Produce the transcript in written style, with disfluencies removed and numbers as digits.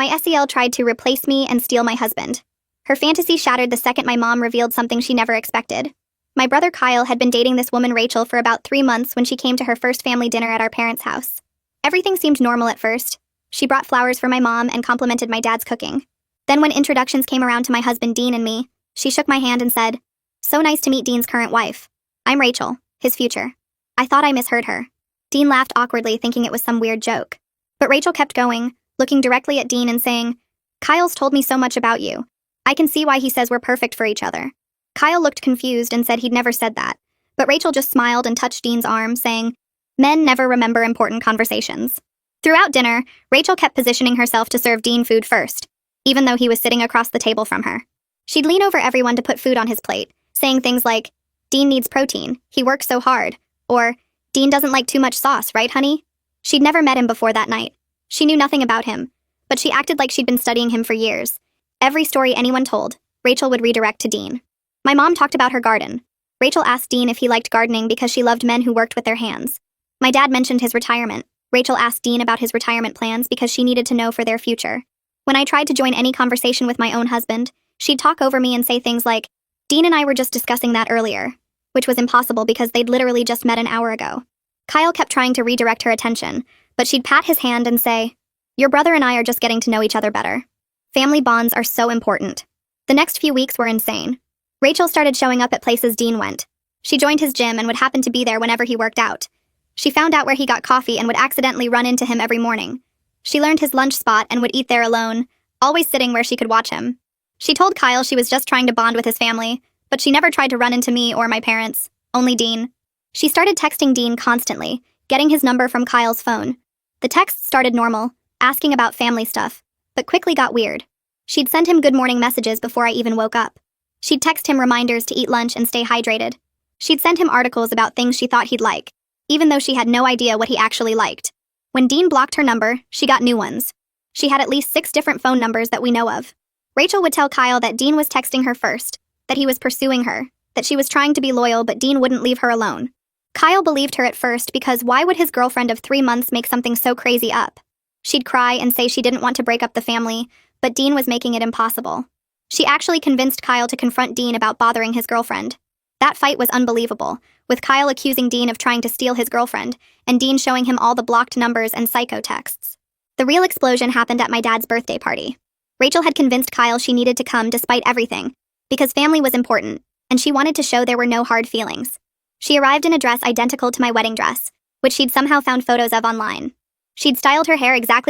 My SEL tried to replace me and steal my husband. Her fantasy shattered the second my mom revealed something she never expected. My brother Kyle had been dating this woman Rachel for about 3 months when she came to her first family dinner at our parents' house. Everything seemed normal at first. She brought flowers for my mom and complimented my dad's cooking. Then when introductions came around to my husband Dean and me, she shook my hand and said, "So nice to meet Dean's current wife. I'm Rachel, his future." I thought I misheard her. Dean laughed awkwardly, thinking it was some weird joke. But Rachel kept going, looking directly at Dean and saying, "Kyle's told me so much about you. I can see why he says we're perfect for each other." Kyle looked confused and said he'd never said that, but Rachel just smiled and touched Dean's arm, saying, "Men never remember important conversations." Throughout dinner, Rachel kept positioning herself to serve Dean food first, even though he was sitting across the table from her. She'd lean over everyone to put food on his plate, saying things like, "Dean needs protein, he works so hard," or, "Dean doesn't like too much sauce, right, honey?" She'd never met him before that night. She knew nothing about him, but she acted like she'd been studying him for years. Every story anyone told, Rachel would redirect to Dean. My mom talked about her garden. Rachel asked Dean if he liked gardening because she loved men who worked with their hands. My dad mentioned his retirement. Rachel asked Dean about his retirement plans because she needed to know for their future. When I tried to join any conversation with my own husband, she'd talk over me and say things like, "Dean and I were just discussing that earlier," which was impossible because they'd literally just met an hour ago. Kyle kept trying to redirect her attention, but she'd pat his hand and say, "Your brother and I are just getting to know each other better." Family bonds are so important. The next few weeks were insane. Rachel started showing up at places Dean went. She joined his gym and would happen to be there whenever he worked out. She found out where he got coffee and would accidentally run into him every morning. She learned his lunch spot and would eat there alone, always sitting where she could watch him. She told Kyle she was just trying to bond with his family, but she never tried to run into me or my parents, only Dean. She started texting Dean constantly, getting his number from Kyle's phone. The texts started normal, asking about family stuff, but quickly got weird. She'd send him good morning messages before I even woke up. She'd text him reminders to eat lunch and stay hydrated. She'd send him articles about things she thought he'd like, even though she had no idea what he actually liked. When Dean blocked her number, she got new ones. She had at least 6 different phone numbers that we know of. Rachel would tell Kyle that Dean was texting her first, that he was pursuing her, that she was trying to be loyal but Dean wouldn't leave her alone. Kyle believed her at first because why would his girlfriend of 3 months make something so crazy up? She'd cry and say she didn't want to break up the family, but Dean was making it impossible. She actually convinced Kyle to confront Dean about bothering his girlfriend. That fight was unbelievable, with Kyle accusing Dean of trying to steal his girlfriend, and Dean showing him all the blocked numbers and psycho texts. The real explosion happened at my dad's birthday party. Rachel had convinced Kyle she needed to come despite everything, because family was important, and she wanted to show there were no hard feelings. She arrived in a dress identical to my wedding dress, which she'd somehow found photos of online. She'd styled her hair exactly